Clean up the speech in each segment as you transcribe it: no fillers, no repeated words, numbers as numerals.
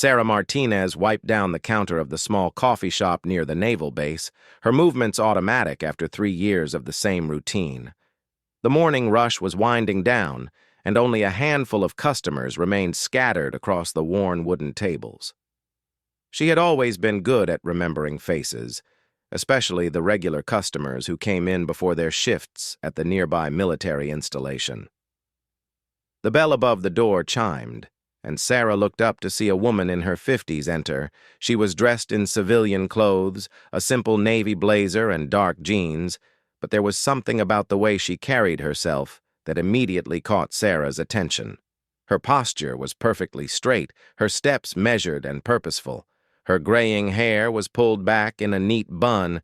Sarah Martinez wiped down the counter of the small coffee shop near the naval base, her movements automatic after 3 years of the same routine. The morning rush was winding down, and only a handful of customers remained scattered across the worn wooden tables. She had always been good at remembering faces, especially the regular customers who came in before their shifts at the nearby military installation. The bell above the door chimed, and Sarah looked up to see a woman in her 50s enter. She was dressed in civilian clothes, a simple navy blazer and dark jeans, but there was something about the way she carried herself that immediately caught Sarah's attention. Her posture was perfectly straight, her steps measured and purposeful. Her graying hair was pulled back in a neat bun,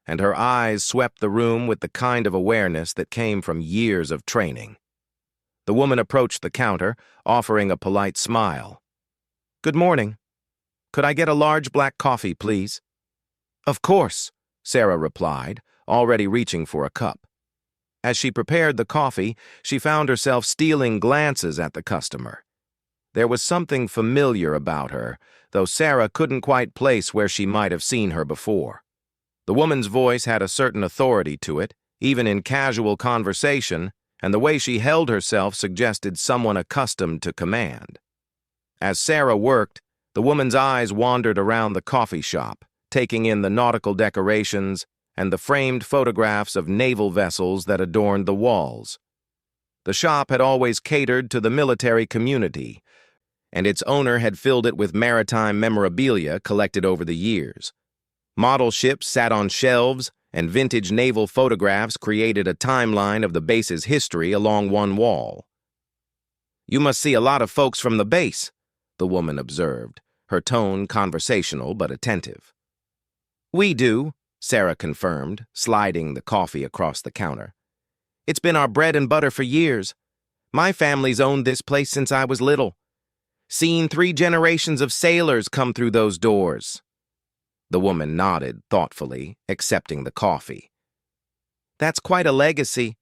and her eyes swept the room with the kind of awareness that came from years of training. The woman approached the counter, offering a polite smile. "Good morning. Could I get a large black coffee, please?" "Of course," Sarah replied, already reaching for a cup. As she prepared the coffee, she found herself stealing glances at the customer. There was something familiar about her, though Sarah couldn't quite place where she might have seen her before. The woman's voice had a certain authority to it, even in casual conversation, and the way she held herself suggested someone accustomed to command. As Sarah worked, the woman's eyes wandered around the coffee shop, taking in the nautical decorations and the framed photographs of naval vessels that adorned the walls. The shop had always catered to the military community, and its owner had filled it with maritime memorabilia collected over the years. Model ships sat on shelves, and vintage naval photographs created a timeline of the base's history along one wall. "You must see a lot of folks from the base," the woman observed, her tone conversational but attentive. "We do," Sarah confirmed, sliding the coffee across the counter. "It's been our bread and butter for years. My family's owned this place since I was little. Seen 3 generations of sailors come through those doors." The woman nodded thoughtfully, accepting the coffee. "That's quite a legacy.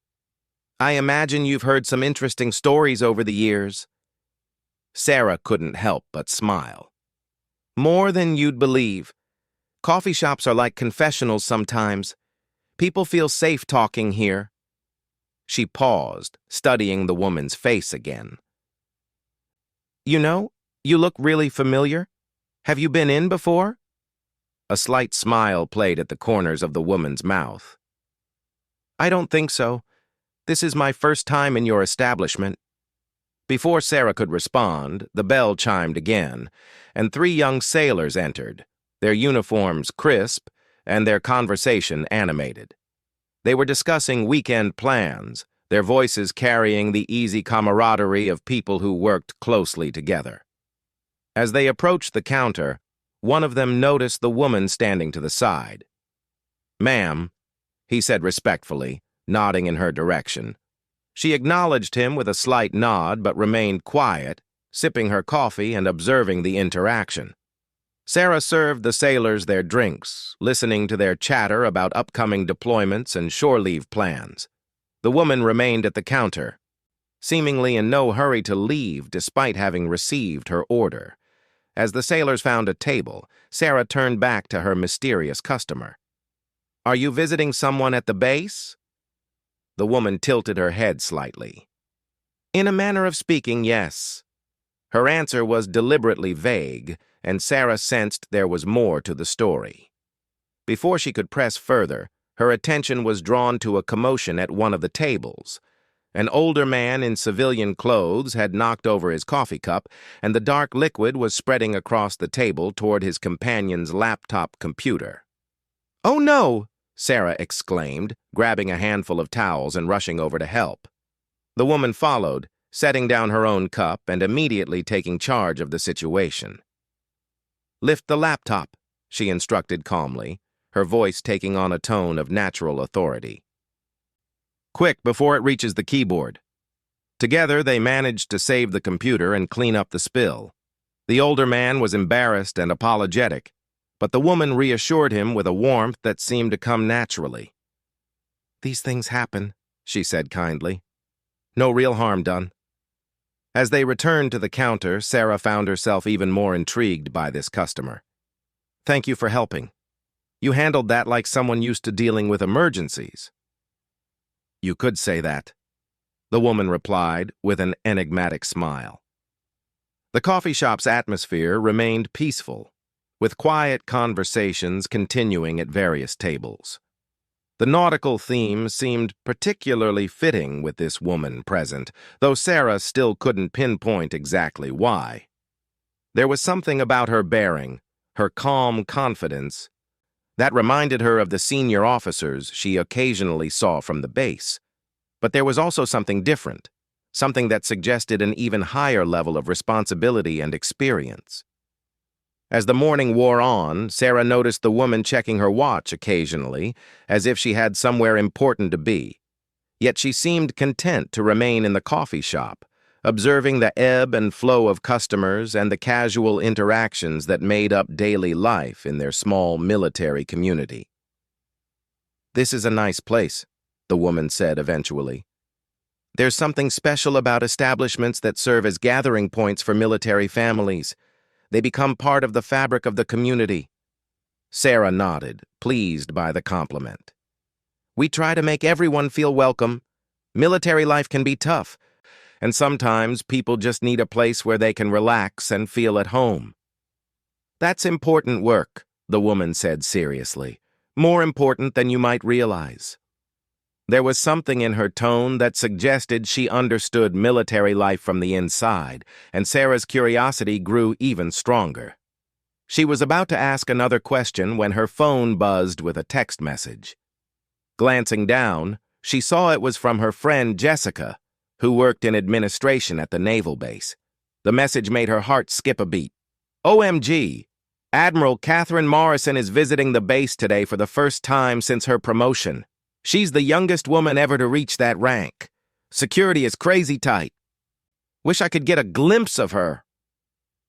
I imagine you've heard some interesting stories over the years." Sarah couldn't help but smile. "More than you'd believe. Coffee shops are like confessionals sometimes. People feel safe talking here." She paused, studying the woman's face again. "You know, you look really familiar. Have you been in before?" A slight smile played at the corners of the woman's mouth. "I don't think so. This is my first time in your establishment." Before Sarah could respond, the bell chimed again, and 3 young sailors entered, their uniforms crisp and their conversation animated. They were discussing weekend plans, their voices carrying the easy camaraderie of people who worked closely together. As they approached the counter, one of them noticed the woman standing to the side. "Ma'am," he said respectfully, nodding in her direction. She acknowledged him with a slight nod but remained quiet, sipping her coffee and observing the interaction. Sarah served the sailors their drinks, listening to their chatter about upcoming deployments and shore leave plans. The woman remained at the counter, seemingly in no hurry to leave despite having received her order. As the sailors found a table, Sarah turned back to her mysterious customer. "Are you visiting someone at the base?" The woman tilted her head slightly. "In a manner of speaking, yes." Her answer was deliberately vague, and Sarah sensed there was more to the story. Before she could press further, her attention was drawn to a commotion at one of the tables. An older man in civilian clothes had knocked over his coffee cup, and the dark liquid was spreading across the table toward his companion's laptop computer. "Oh no!" Sarah exclaimed, grabbing a handful of towels and rushing over to help. The woman followed, setting down her own cup and immediately taking charge of the situation. "Lift the laptop," she instructed calmly, her voice taking on a tone of natural authority. "Quick, before it reaches the keyboard." Together, they managed to save the computer and clean up the spill. The older man was embarrassed and apologetic, but the woman reassured him with a warmth that seemed to come naturally. "These things happen," she said kindly. "No real harm done." As they returned to the counter, Sarah found herself even more intrigued by this customer. "Thank you for helping. You handled that like someone used to dealing with emergencies." "You could say that," the woman replied with an enigmatic smile. The coffee shop's atmosphere remained peaceful, with quiet conversations continuing at various tables. The nautical theme seemed particularly fitting with this woman present, though Sarah still couldn't pinpoint exactly why. There was something about her bearing, her calm confidence, that reminded her of the senior officers she occasionally saw from the base. But there was also something different, something that suggested an even higher level of responsibility and experience. As the morning wore on, Sarah noticed the woman checking her watch occasionally, as if she had somewhere important to be. Yet she seemed content to remain in the coffee shop, observing the ebb and flow of customers and the casual interactions that made up daily life in their small military community. "This is a nice place," the woman said eventually. "There's something special about establishments that serve as gathering points for military families. They become part of the fabric of the community." Sarah nodded, pleased by the compliment. "We try to make everyone feel welcome. Military life can be tough, and sometimes people just need a place where they can relax and feel at home." "That's important work," the woman said seriously. "More important than you might realize." There was something in her tone that suggested she understood military life from the inside, and Sarah's curiosity grew even stronger. She was about to ask another question when her phone buzzed with a text message. Glancing down, she saw it was from her friend Jessica, who worked in administration at the naval base. The message made her heart skip a beat. "OMG! Admiral Catherine Morrison is visiting the base today for the first time since her promotion. She's the youngest woman ever to reach that rank. Security is crazy tight. Wish I could get a glimpse of her."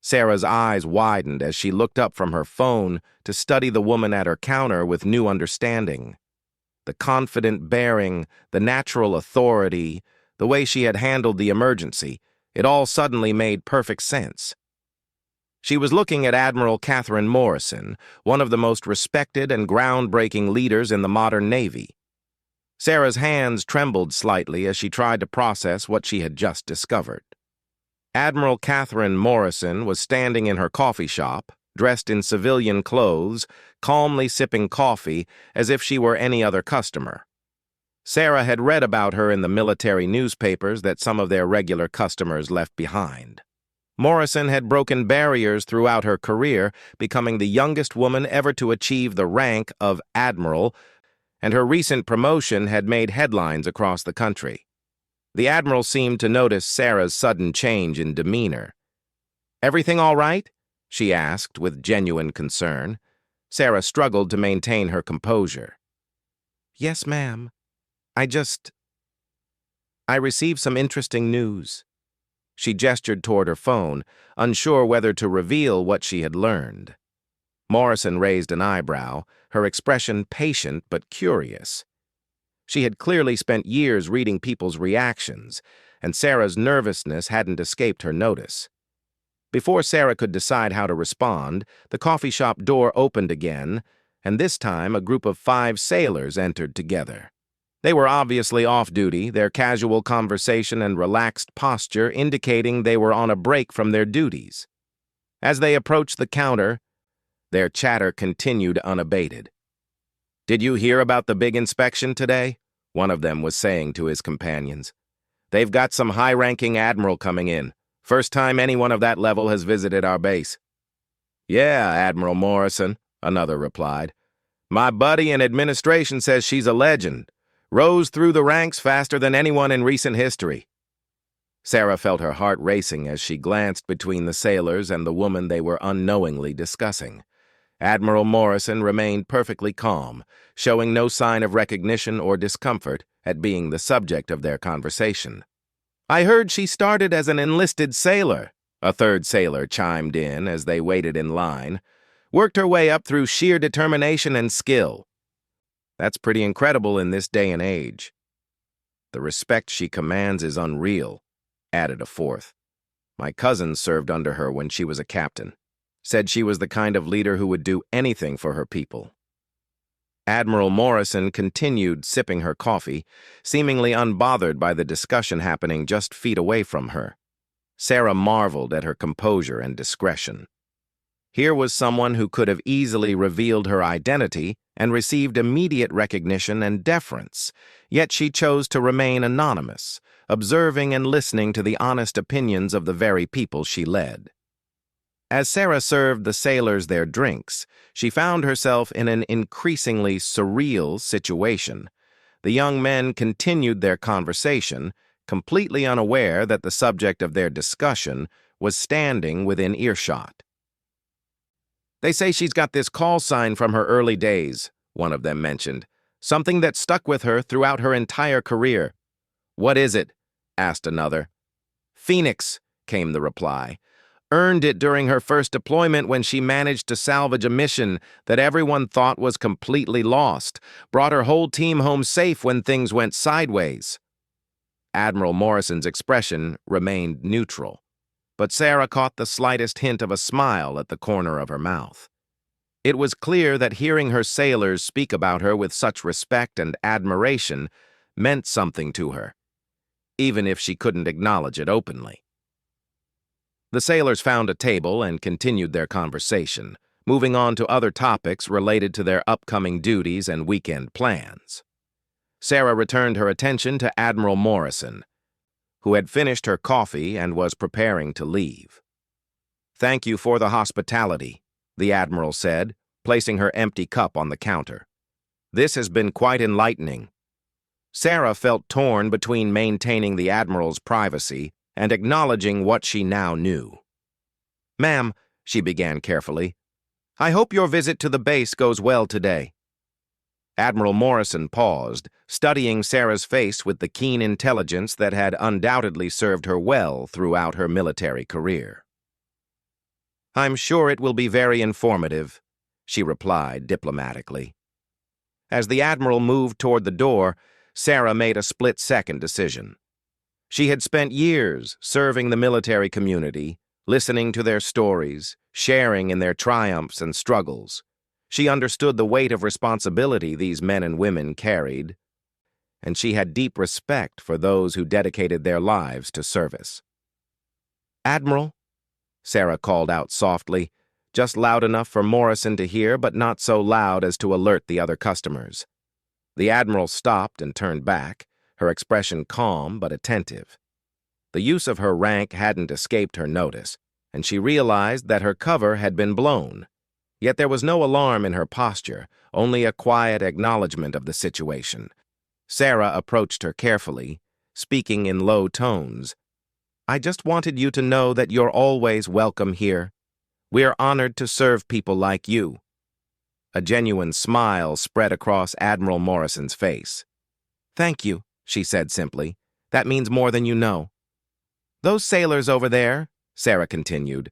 Sarah's eyes widened as she looked up from her phone to study the woman at her counter with new understanding. The confident bearing, the natural authority, the way she had handled the emergency, it all suddenly made perfect sense. She was looking at Admiral Catherine Morrison, one of the most respected and groundbreaking leaders in the modern Navy. Sarah's hands trembled slightly as she tried to process what she had just discovered. Admiral Catherine Morrison was standing in her coffee shop, dressed in civilian clothes, calmly sipping coffee as if she were any other customer. Sarah had read about her in the military newspapers that some of their regular customers left behind. Morrison had broken barriers throughout her career, becoming the youngest woman ever to achieve the rank of Admiral, and her recent promotion had made headlines across the country. The Admiral seemed to notice Sarah's sudden change in demeanor. "Everything all right?" she asked with genuine concern. Sarah struggled to maintain her composure. "Yes, ma'am. I received some interesting news." She gestured toward her phone, unsure whether to reveal what she had learned. Morrison raised an eyebrow, her expression patient but curious. She had clearly spent years reading people's reactions, and Sarah's nervousness hadn't escaped her notice. Before Sarah could decide how to respond, the coffee shop door opened again, and this time a group of 5 sailors entered together. They were obviously off-duty, their casual conversation and relaxed posture indicating they were on a break from their duties. As they approached the counter, their chatter continued unabated. "Did you hear about the big inspection today?" one of them was saying to his companions. "They've got some high-ranking admiral coming in. First time anyone of that level has visited our base." "Yeah, Admiral Morrison," another replied. "My buddy in administration says she's a legend. Rose through the ranks faster than anyone in recent history." Sarah felt her heart racing as she glanced between the sailors and the woman they were unknowingly discussing. Admiral Morrison remained perfectly calm, showing no sign of recognition or discomfort at being the subject of their conversation. "I heard she started as an enlisted sailor," a third sailor chimed in as they waited in line. "Worked her way up through sheer determination and skill. That's pretty incredible in this day and age." "The respect she commands is unreal," added a fourth. My cousin served under her when she was a captain. Said she was the kind of leader who would do anything for her people. Admiral Morrison continued sipping her coffee, seemingly unbothered by the discussion happening just feet away from her. Sarah marveled at her composure and discretion. Here was someone who could have easily revealed her identity and received immediate recognition and deference, yet she chose to remain anonymous, observing and listening to the honest opinions of the very people she led. As Sarah served the sailors their drinks, she found herself in an increasingly surreal situation. The young men continued their conversation, completely unaware that the subject of their discussion was standing within earshot. "They say she's got this call sign from her early days," one of them mentioned, "something that stuck with her throughout her entire career." "What is it?" asked another. "Phoenix," came the reply. "Earned it during her first deployment when she managed to salvage a mission that everyone thought was completely lost, brought her whole team home safe when things went sideways." Admiral Morrison's expression remained neutral, but Sarah caught the slightest hint of a smile at the corner of her mouth. It was clear that hearing her sailors speak about her with such respect and admiration meant something to her, even if she couldn't acknowledge it openly. The sailors found a table and continued their conversation, moving on to other topics related to their upcoming duties and weekend plans. Sarah returned her attention to Admiral Morrison, who had finished her coffee and was preparing to leave. "Thank you for the hospitality," the Admiral said, placing her empty cup on the counter. "This has been quite enlightening." Sarah felt torn between maintaining the Admiral's privacy and acknowledging what she now knew. "Ma'am," she began carefully, "I hope your visit to the base goes well today." Admiral Morrison paused, studying Sarah's face with the keen intelligence that had undoubtedly served her well throughout her military career. "I'm sure it will be very informative," she replied diplomatically. As the Admiral moved toward the door, Sarah made a split-second decision. She had spent years serving the military community, listening to their stories, sharing in their triumphs and struggles. She understood the weight of responsibility these men and women carried, and she had deep respect for those who dedicated their lives to service. "Admiral," Sarah called out softly, just loud enough for Morrison to hear, but not so loud as to alert the other customers. The Admiral stopped and turned back, her expression calm but attentive. The use of her rank hadn't escaped her notice, and she realized that her cover had been blown. Yet there was no alarm in her posture, only a quiet acknowledgement of the situation. Sarah approached her carefully, speaking in low tones. "I just wanted you to know that you're always welcome here. We're honored to serve people like you." A genuine smile spread across Admiral Morrison's face. "Thank you," she said simply. "That means more than you know." "Those sailors over there," Sarah continued,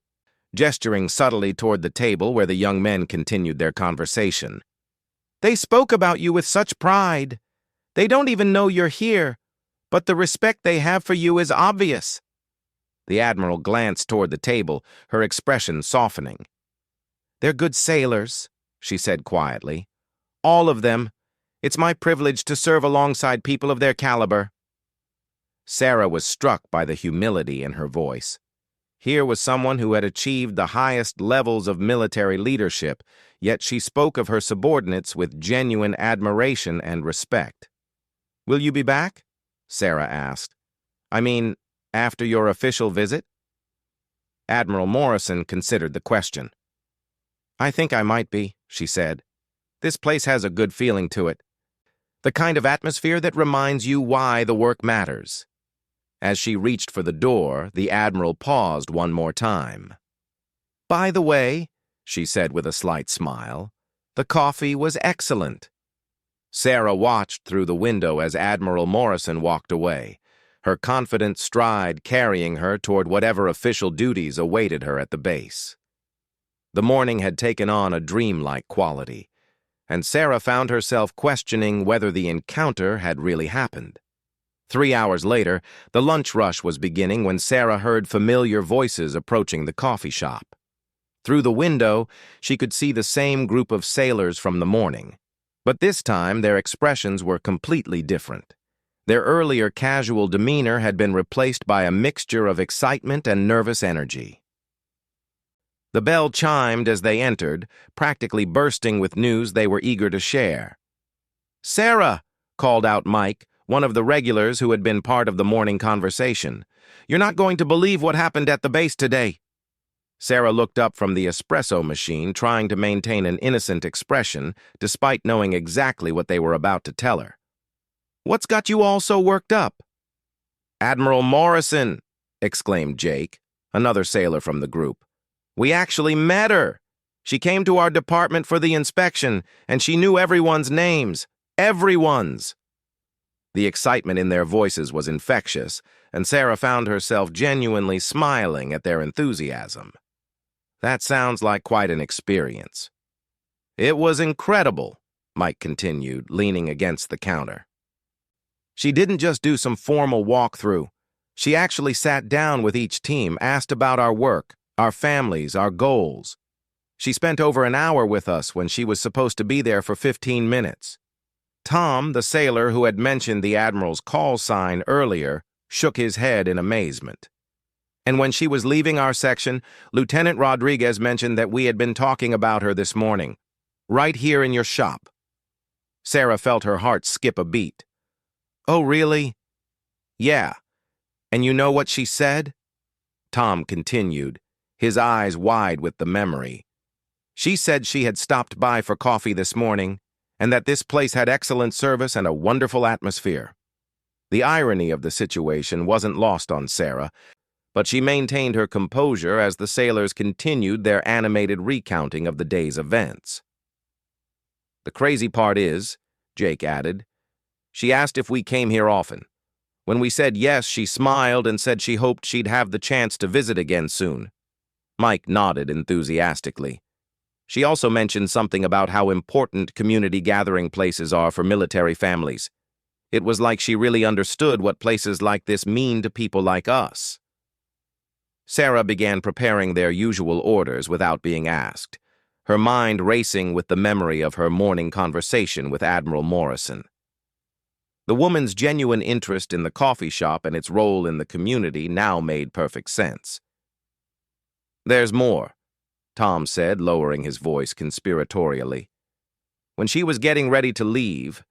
gesturing subtly toward the table where the young men continued their conversation. "They spoke about you with such pride. They don't even know you're here, but the respect they have for you is obvious." The Admiral glanced toward the table, her expression softening. "They're good sailors," she said quietly. "All of them. It's my privilege to serve alongside people of their caliber." Sarah was struck by the humility in her voice. Here was someone who had achieved the highest levels of military leadership, yet she spoke of her subordinates with genuine admiration and respect. "Will you be back?" Sarah asked. "I mean, after your official visit?" Admiral Morrison considered the question. "I think I might be," she said. "This place has a good feeling to it. The kind of atmosphere that reminds you why the work matters." As she reached for the door, the Admiral paused one more time. "By the way," she said with a slight smile, "the coffee was excellent." Sarah watched through the window as Admiral Morrison walked away, her confident stride carrying her toward whatever official duties awaited her at the base. The morning had taken on a dreamlike quality, and Sarah found herself questioning whether the encounter had really happened. 3 hours later, the lunch rush was beginning when Sarah heard familiar voices approaching the coffee shop. Through the window, she could see the same group of sailors from the morning. But this time, their expressions were completely different. Their earlier casual demeanor had been replaced by a mixture of excitement and nervous energy. The bell chimed as they entered, practically bursting with news they were eager to share. "Sarah," called out Mike, one of the regulars who had been part of the morning conversation. "You're not going to believe what happened at the base today." Sarah looked up from the espresso machine, trying to maintain an innocent expression, despite knowing exactly what they were about to tell her. "What's got you all so worked up?" "Admiral Morrison," exclaimed Jake, another sailor from the group. "We actually met her. She came to our department for the inspection, and she knew everyone's names. Everyone's." The excitement in their voices was infectious, and Sarah found herself genuinely smiling at their enthusiasm. "That sounds like quite an experience." "It was incredible," Mike continued, leaning against the counter. "She didn't just do some formal walkthrough. She actually sat down with each team, asked about our work, our families, our goals. She spent over an hour with us when she was supposed to be there for 15 minutes. Tom, the sailor who had mentioned the Admiral's call sign earlier, shook his head in amazement. And when she was leaving our section, Lieutenant Rodriguez mentioned that we had been talking about her this morning, right here in your shop." Sarah felt her heart skip a beat. "Oh, really?" "Yeah. And you know what she said?" Tom continued, his eyes wide with the memory. "She said she had stopped by for coffee this morning, and that this place had excellent service and a wonderful atmosphere." The irony of the situation wasn't lost on Sarah, but she maintained her composure as the sailors continued their animated recounting of the day's events. "The crazy part is," Jake added, "she asked if we came here often. When we said yes, she smiled and said she hoped she'd have the chance to visit again soon." Mike nodded enthusiastically. "She also mentioned something about how important community gathering places are for military families. It was like she really understood what places like this mean to people like us." Sarah began preparing their usual orders without being asked, her mind racing with the memory of her morning conversation with Admiral Morrison. The woman's genuine interest in the coffee shop and its role in the community now made perfect sense. "There's more," Tom said, lowering his voice conspiratorially. When she was getting ready to leave,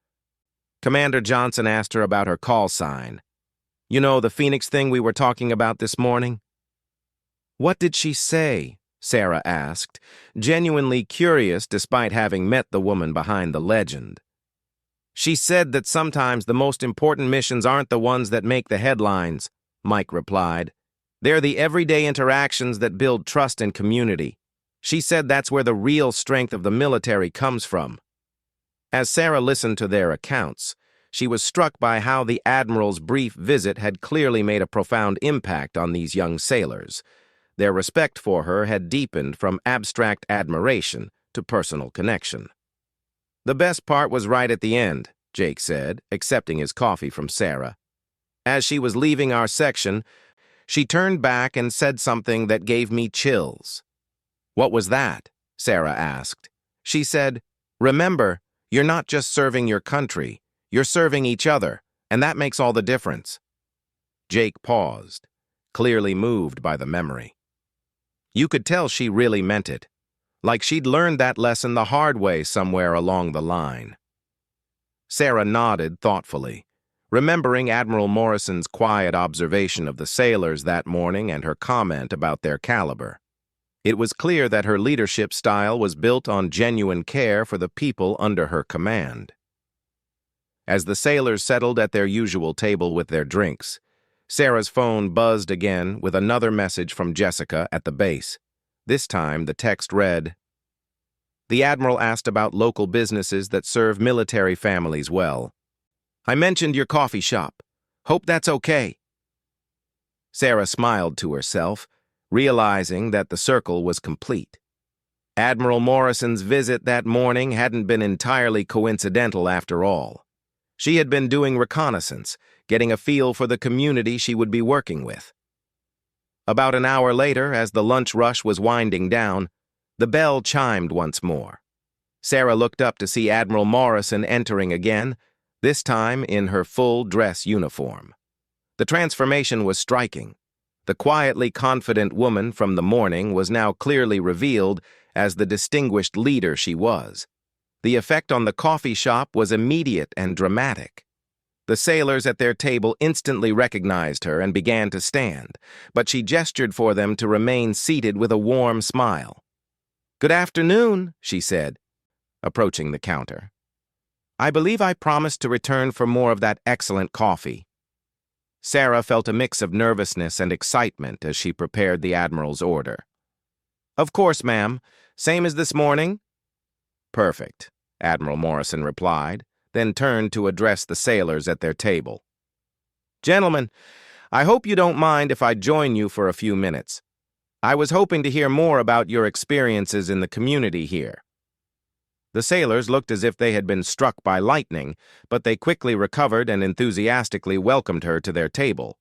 Commander Johnson asked her about her call sign. "You know, the Phoenix thing we were talking about this morning?" "What did she say?" Sarah asked, genuinely curious despite having met the woman behind the legend. "She said that sometimes the most important missions aren't the ones that make the headlines," Mike replied. "They're the everyday interactions that build trust and community. She said that's where the real strength of the military comes from." As Sarah listened to their accounts, she was struck by how the Admiral's brief visit had clearly made a profound impact on these young sailors. Their respect for her had deepened from abstract admiration to personal connection. "The best part was right at the end," Jake said, accepting his coffee from Sarah. "As she was leaving our section, she turned back and said something that gave me chills." "What was that?" Sarah asked. "She said, 'Remember, you're not just serving your country, you're serving each other, and that makes all the difference.'" Jake paused, clearly moved by the memory. You could tell she really meant it, like she'd learned that lesson the hard way somewhere along the line. Sarah nodded thoughtfully, remembering Admiral Morrison's quiet observation of the sailors that morning and her comment about their caliber. It was clear that her leadership style was built on genuine care for the people under her command. As the sailors settled at their usual table with their drinks, Sarah's phone buzzed again with another message from Jessica at the base. This time, the text read, "The Admiral asked about local businesses that serve military families well. I mentioned your coffee shop. Hope that's okay." Sarah smiled to herself, realizing that the circle was complete. Admiral Morrison's visit that morning hadn't been entirely coincidental after all. She had been doing reconnaissance, getting a feel for the community she would be working with. About an hour later, as the lunch rush was winding down, the bell chimed once more. Sarah looked up to see Admiral Morrison entering again, this time in her full dress uniform. The transformation was striking. The quietly confident woman from the morning was now clearly revealed as the distinguished leader she was. The effect on the coffee shop was immediate and dramatic. The sailors at their table instantly recognized her and began to stand, but she gestured for them to remain seated with a warm smile. "Good afternoon," she said, approaching the counter. "I believe I promised to return for more of that excellent coffee." Sarah felt a mix of nervousness and excitement as she prepared the Admiral's order. "Of course, ma'am. Same as this morning?" "Perfect," Admiral Morrison replied, then turned to address the sailors at their table. "Gentlemen, I hope you don't mind if I join you for a few minutes. I was hoping to hear more about your experiences in the community here." The sailors looked as if they had been struck by lightning, but they quickly recovered and enthusiastically welcomed her to their table.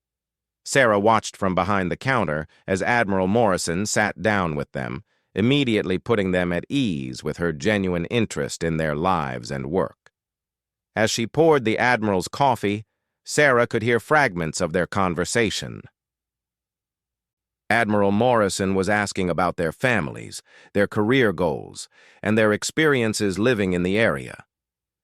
Sarah watched from behind the counter as Admiral Morrison sat down with them, immediately putting them at ease with her genuine interest in their lives and work. As she poured the Admiral's coffee, Sarah could hear fragments of their conversation. Admiral Morrison was asking about their families, their career goals, and their experiences living in the area.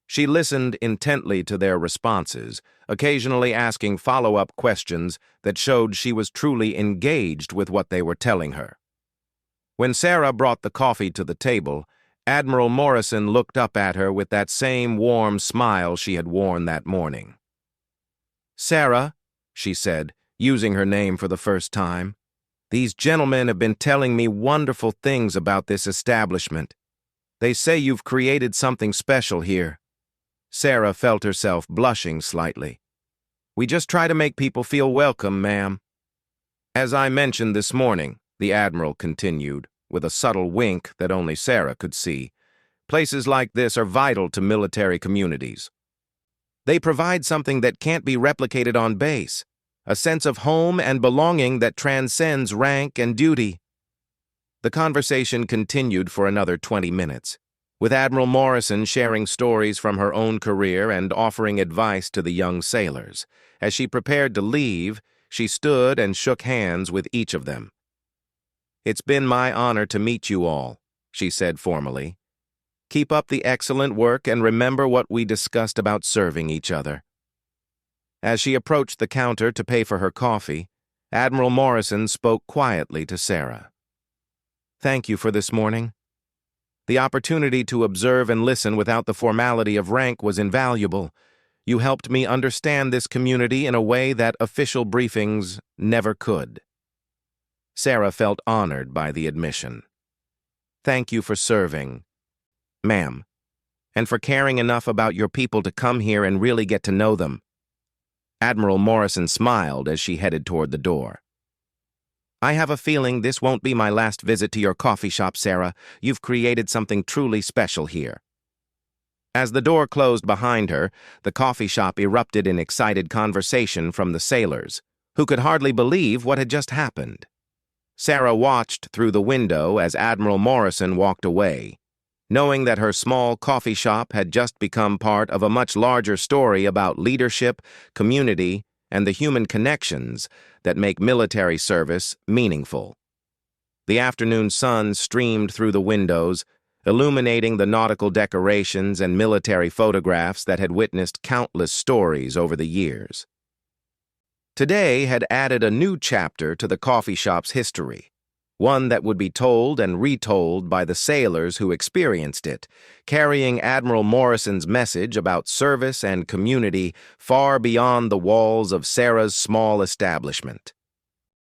She listened intently to their responses, occasionally asking follow-up questions that showed she was truly engaged with what they were telling her. When Sarah brought the coffee to the table, Admiral Morrison looked up at her with that same warm smile she had worn that morning. "Sarah," she said, using her name for the first time, "these gentlemen have been telling me wonderful things about this establishment. They say you've created something special here." Sarah felt herself blushing slightly. "We just try to make people feel welcome, ma'am." "As I mentioned this morning," the Admiral continued, with a subtle wink that only Sarah could see, "places like this are vital to military communities. They provide something that can't be replicated on base, a sense of home and belonging that transcends rank and duty." The conversation continued for another 20 minutes, with Admiral Morrison sharing stories from her own career and offering advice to the young sailors. As she prepared to leave, she stood and shook hands with each of them. "It's been my honor to meet you all," she said formally. "Keep up the excellent work and remember what we discussed about serving each other." As she approached the counter to pay for her coffee, Admiral Morrison spoke quietly to Sarah. "Thank you for this morning. The opportunity to observe and listen without the formality of rank was invaluable. You helped me understand this community in a way that official briefings never could." Sarah felt honored by the admission. "Thank you for serving, ma'am, and for caring enough about your people to come here and really get to know them." Admiral Morrison smiled as she headed toward the door. "I have a feeling this won't be my last visit to your coffee shop, Sarah. You've created something truly special here." As the door closed behind her, the coffee shop erupted in excited conversation from the sailors, who could hardly believe what had just happened. Sarah watched through the window as Admiral Morrison walked away, knowing that her small coffee shop had just become part of a much larger story about leadership, community, and the human connections that make military service meaningful. The afternoon sun streamed through the windows, illuminating the nautical decorations and military photographs that had witnessed countless stories over the years. Today had added a new chapter to the coffee shop's history, one that would be told and retold by the sailors who experienced it, carrying Admiral Morrison's message about service and community far beyond the walls of Sarah's small establishment.